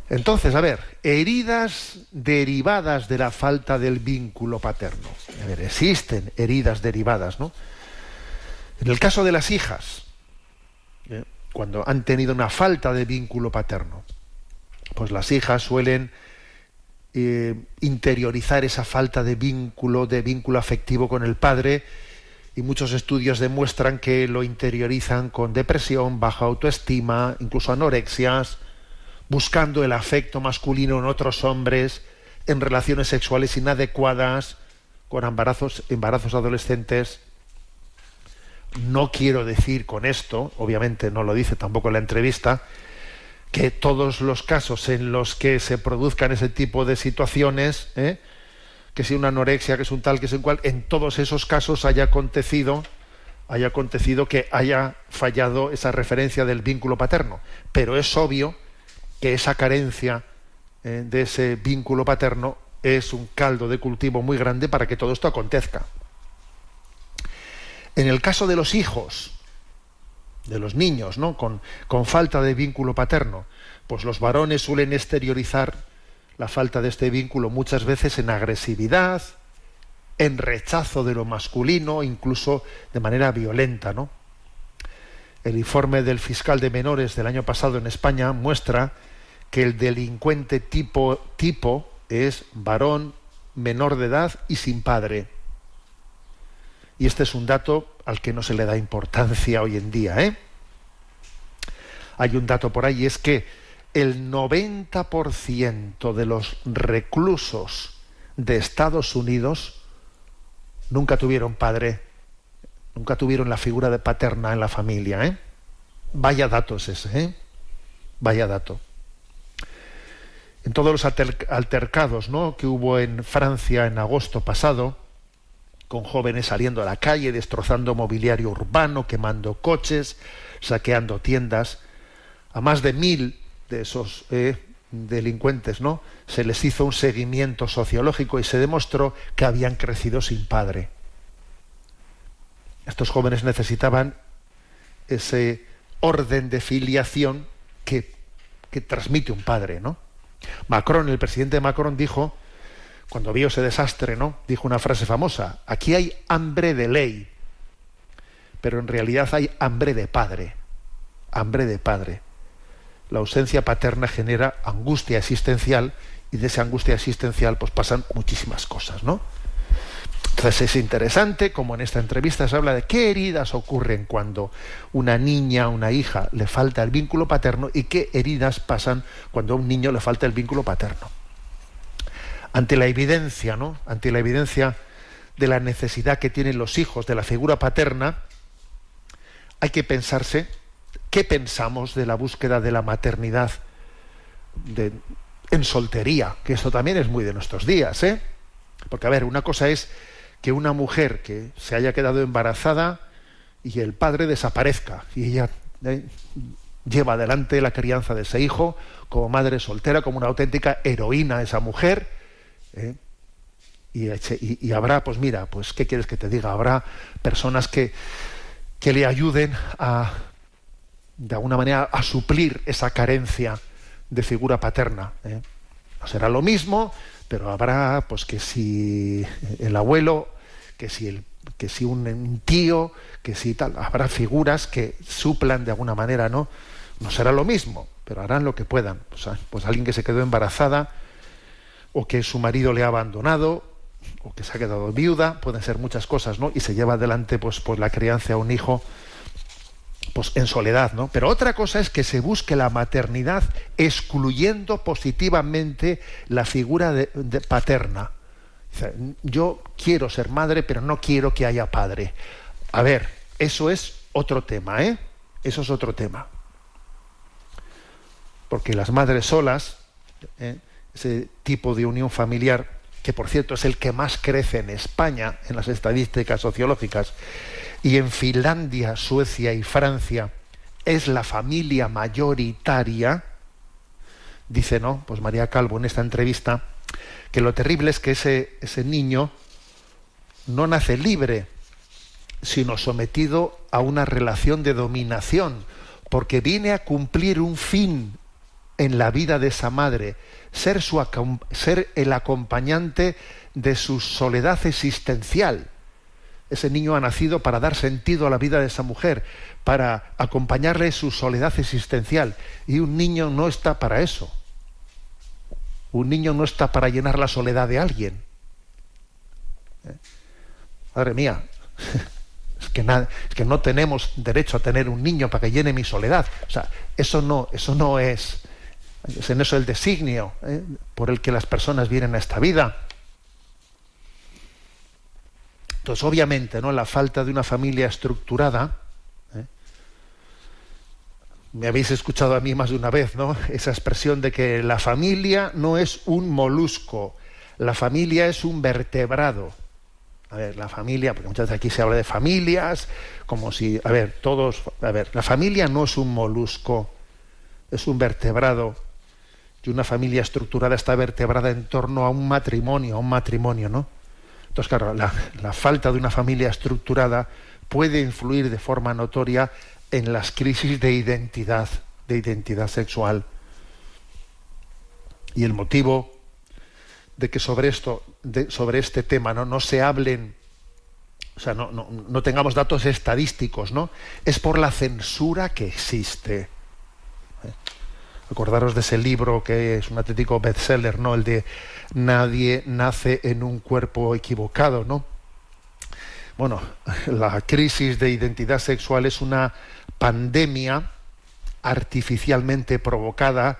Entonces, a ver, heridas derivadas de la falta del vínculo paterno. A ver, existen heridas derivadas, ¿no? En el caso de las hijas, cuando han tenido una falta de vínculo paterno, pues las hijas suelen interiorizar esa falta de vínculo afectivo con el padre, y muchos estudios demuestran que lo interiorizan con depresión, baja autoestima, incluso anorexias, buscando el afecto masculino en otros hombres, en relaciones sexuales inadecuadas, con embarazos adolescentes. No quiero decir con esto, obviamente no lo dice tampoco en la entrevista, que todos los casos en los que se produzcan ese tipo de situaciones, que si una anorexia, que es un tal, que es un cual, en todos esos casos haya acontecido que haya fallado esa referencia del vínculo paterno. Pero es obvio que esa carencia de ese vínculo paterno es un caldo de cultivo muy grande para que todo esto acontezca. En el caso de los hijos, de los niños, ¿no?, con falta de vínculo paterno, pues los varones suelen exteriorizar la falta de este vínculo muchas veces en agresividad, en rechazo de lo masculino, incluso de manera violenta, ¿no? El informe del fiscal de menores del año pasado en España muestra que el delincuente tipo es varón, menor de edad y sin padre. Y este es un dato al que no se le da importancia hoy en día, ¿eh? Hay un dato por ahí, es que el 90% de los reclusos de Estados Unidos nunca tuvieron padre, nunca tuvieron la figura de paterna en la familia, ¿eh? Vaya dato es ese, ¿eh? Vaya dato. En todos los altercados, ¿no?, que hubo en Francia en agosto pasado, con jóvenes saliendo a la calle, destrozando mobiliario urbano, quemando coches, saqueando tiendas, a más de 1000 de esos delincuentes, ¿no?, se les hizo un seguimiento sociológico y se demostró que habían crecido sin padre. Estos jóvenes necesitaban ese orden de filiación que transmite un padre, ¿no? Macron, el presidente Macron, dijo, cuando vio ese desastre, ¿no?, dijo una frase famosa: aquí hay hambre de ley, pero en realidad hay hambre de padre. Hambre de padre. La ausencia paterna genera angustia existencial, y de esa angustia existencial pues pasan muchísimas cosas, ¿no? Entonces es interesante como en esta entrevista se habla de qué heridas ocurren cuando una niña, una hija, le falta el vínculo paterno, y qué heridas pasan cuando a un niño le falta el vínculo paterno. Ante la evidencia, ¿no?, ante la evidencia de la necesidad que tienen los hijos de la figura paterna, hay que pensarse qué pensamos de la búsqueda de la maternidad en soltería, que esto también es muy de nuestros días, ¿eh? Porque, a ver, una cosa es que una mujer que se haya quedado embarazada y el padre desaparezca, y ella lleva adelante la crianza de ese hijo como madre soltera, como una auténtica heroína esa mujer, y habrá, pues mira, pues ¿qué quieres que te diga? Habrá personas que le ayuden de alguna manera a suplir esa carencia de figura paterna, ¿eh? No será lo mismo, pero habrá, pues, que si el abuelo, que si un tío, que si tal, habrá figuras que suplan de alguna manera, ¿no? No será lo mismo, pero harán lo que puedan. O sea, pues alguien que se quedó embarazada, o que su marido le ha abandonado, o que se ha quedado viuda, pueden ser muchas cosas, ¿no? Y se lleva adelante pues la crianza a un hijo pues en soledad, ¿no? Pero otra cosa es que se busque la maternidad excluyendo positivamente la figura de paterna. O sea, yo quiero ser madre, pero no quiero que haya padre. A ver, eso es otro tema, ¿eh? Eso es otro tema. Porque las madres solas, ese tipo de unión familiar, que por cierto es el que más crece en España en las estadísticas sociológicas, y en Finlandia, Suecia y Francia es la familia mayoritaria, dice, ¿no?, pues María Calvo en esta entrevista, que lo terrible es que ese niño no nace libre, sino sometido a una relación de dominación, porque viene a cumplir un fin en la vida de esa madre, ser el acompañante de su soledad existencial. Ese niño ha nacido para dar sentido a la vida de esa mujer, para acompañarle en su soledad existencial. Y un niño no está para eso. Un niño no está para llenar la soledad de alguien. Madre mía, es que no tenemos derecho a tener un niño para que llene mi soledad. O sea, eso no es en eso el designio por el que las personas vienen a esta vida. Entonces, obviamente, ¿no?, la falta de una familia estructurada, me habéis escuchado a mí más de una vez, ¿no?, esa expresión de que la familia no es un molusco, la familia es un vertebrado. A ver, la familia, porque muchas veces aquí se habla de familias, como si, la familia no es un molusco, es un vertebrado, y una familia estructurada está vertebrada en torno a un matrimonio, ¿no? Entonces, claro, la falta de una familia estructurada puede influir de forma notoria en las crisis de identidad sexual. Y el motivo de que sobre este tema no se hablen, o sea, no tengamos datos estadísticos, ¿no?, es por la censura que existe. Acordaros de ese libro que es un auténtico bestseller, ¿no?, el de Nadie nace en un cuerpo equivocado, ¿no? Bueno, la crisis de identidad sexual es una pandemia artificialmente provocada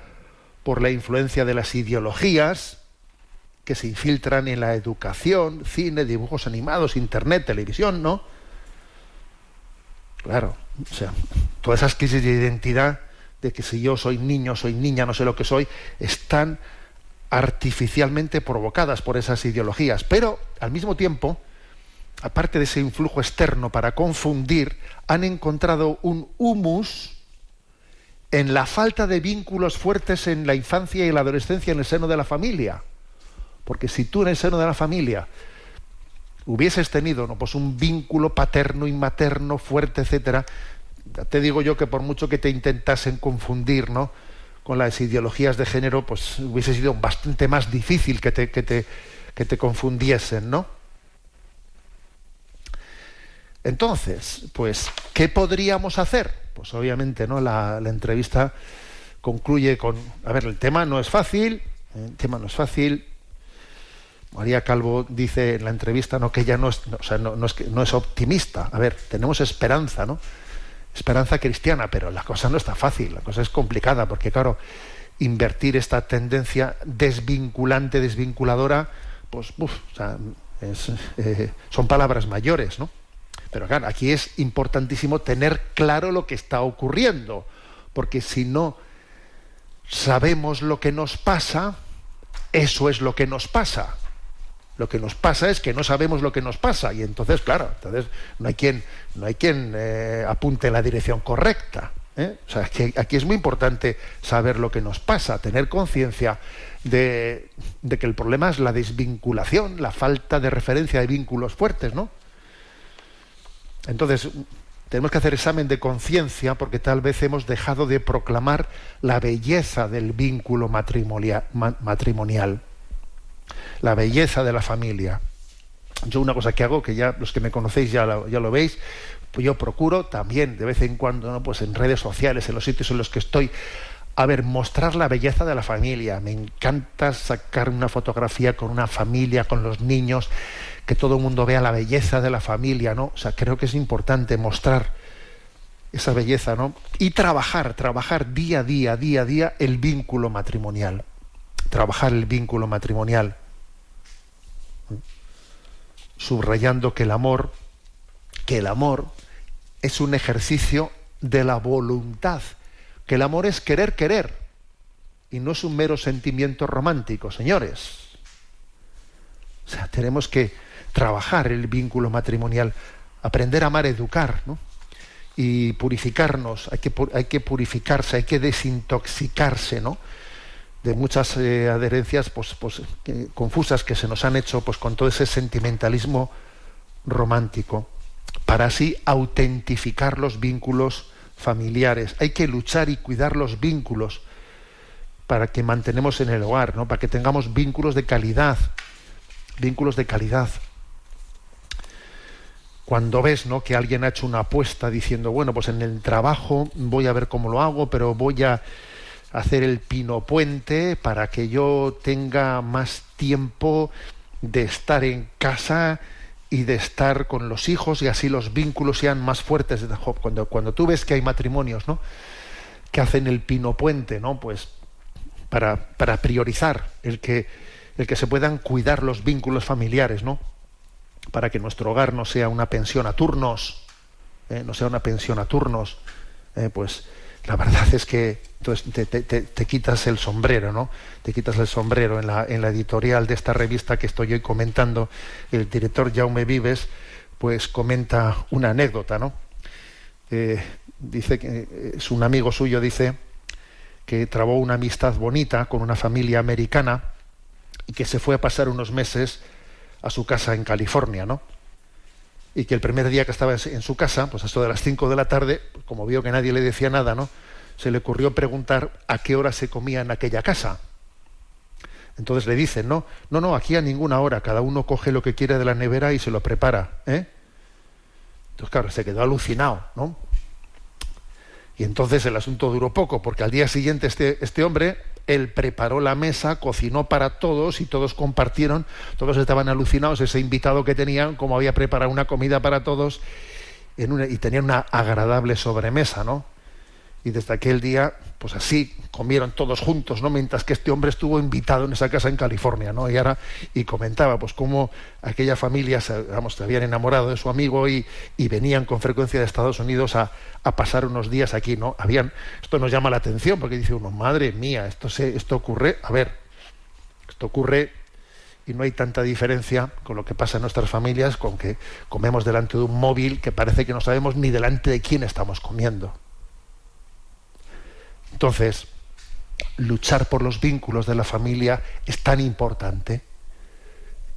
por la influencia de las ideologías que se infiltran en la educación, cine, dibujos animados, internet, televisión, ¿no? Claro, o sea, todas esas crisis de identidad, de que si yo soy niño, soy niña, no sé lo que soy, están artificialmente provocadas por esas ideologías. Pero, al mismo tiempo, aparte de ese influjo externo para confundir, han encontrado un humus en la falta de vínculos fuertes en la infancia y la adolescencia en el seno de la familia. Porque si tú en el seno de la familia hubieses tenido, ¿no?, pues un vínculo paterno y materno fuerte, etcétera, te digo yo que por mucho que te intentasen confundir, ¿no?, con las ideologías de género, pues hubiese sido bastante más difícil que te confundiesen, ¿no? Entonces, pues, ¿qué podríamos hacer? Pues obviamente, ¿no?, la entrevista concluye con, a ver, el tema no es fácil, María Calvo dice en la entrevista, ¿no?, que ella no es optimista. A ver, tenemos esperanza, ¿no? Esperanza cristiana, pero la cosa no está fácil, la cosa es complicada, porque claro, invertir esta tendencia desvinculadora, pues, son palabras mayores, ¿no? Pero claro, aquí es importantísimo tener claro lo que está ocurriendo, porque si no sabemos lo que nos pasa, eso es lo que nos pasa. Lo que nos pasa es que no sabemos lo que nos pasa, y entonces, claro, no hay quien apunte en la dirección correcta, ¿eh? O sea, que aquí es muy importante saber lo que nos pasa, tener conciencia de que el problema es la desvinculación, la falta de referencia de vínculos fuertes, ¿no? Entonces, tenemos que hacer examen de conciencia, porque tal vez hemos dejado de proclamar la belleza del vínculo matrimonial, la belleza de la familia. Yo una cosa que hago, que ya los que me conocéis ya lo veis, pues yo procuro también de vez en cuando, ¿no?, pues en redes sociales, en los sitios en los que estoy, mostrar la belleza de la familia. Me encanta sacar una fotografía con una familia, con los niños, que todo el mundo vea la belleza de la familia, ¿no? O sea, creo que es importante mostrar esa belleza, ¿no? Y trabajar día a día el vínculo matrimonial. Trabajar el vínculo matrimonial, subrayando que el amor es un ejercicio de la voluntad, que el amor es querer, y no es un mero sentimiento romántico, señores. O sea, tenemos que trabajar el vínculo matrimonial, aprender a amar, educar, ¿no?, y purificarnos. Hay que purificarse, hay que desintoxicarse, ¿no?, de muchas adherencias confusas que se nos han hecho, pues, con todo ese sentimentalismo romántico, para así autentificar los vínculos familiares. Hay que luchar y cuidar los vínculos para que mantenemos en el hogar, ¿no?, para que tengamos vínculos de calidad. Cuando ves, ¿no?, que alguien ha hecho una apuesta diciendo, bueno, pues en el trabajo voy a ver cómo lo hago, pero voy a hacer el pinopuente para que yo tenga más tiempo de estar en casa y de estar con los hijos, y así los vínculos sean más fuertes. Cuando tú ves que hay matrimonios, ¿no?, que hacen el pinopuente, ¿no?, pues para priorizar el que se puedan cuidar los vínculos familiares, ¿no?, para que nuestro hogar no sea una pensión a turnos, pues la verdad es que entonces te quitas el sombrero, ¿no? Te quitas el sombrero. En la editorial de esta revista que estoy hoy comentando, el director Jaume Vives, pues comenta una anécdota, ¿no? Dice que es un amigo suyo, dice que trabó una amistad bonita con una familia americana y que se fue a pasar unos meses a su casa en California, ¿no? Y que el primer día que estaba en su casa, pues a eso de las 5 de la tarde, como vio que nadie le decía nada, ¿no?, se le ocurrió preguntar a qué hora se comía en aquella casa. Entonces le dicen, no, aquí a ninguna hora, cada uno coge lo que quiere de la nevera y se lo prepara, ¿eh? Entonces, claro, se quedó alucinado, ¿no? Y entonces el asunto duró poco, porque al día siguiente este hombre, él preparó la mesa, cocinó para todos y todos compartieron, todos estaban alucinados, ese invitado que tenían, como había preparado una comida para todos, y tenían una agradable sobremesa, ¿no? Y desde aquel día, pues así, comieron todos juntos, ¿no?, mientras que este hombre estuvo invitado en esa casa en California, ¿no? Y comentaba, pues, cómo aquella familia se habían enamorado de su amigo y venían con frecuencia de Estados Unidos a pasar unos días aquí, ¿no? Esto nos llama la atención, porque dice uno, madre mía, esto ocurre, esto ocurre, y no hay tanta diferencia con lo que pasa en nuestras familias, con que comemos delante de un móvil que parece que no sabemos ni delante de quién estamos comiendo. Entonces, luchar por los vínculos de la familia es tan importante,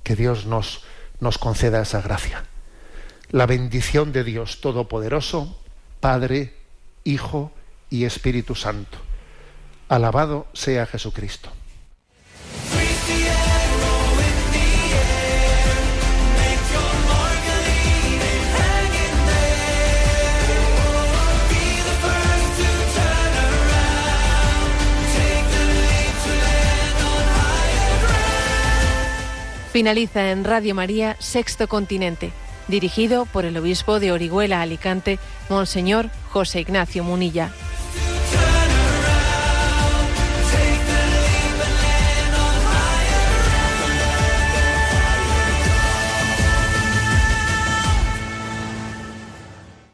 que Dios nos conceda esa gracia. La bendición de Dios Todopoderoso, Padre, Hijo y Espíritu Santo. Alabado sea Jesucristo. Finaliza en Radio María Sexto Continente, dirigido por el obispo de Orihuela Alicante, Monseñor José Ignacio Munilla.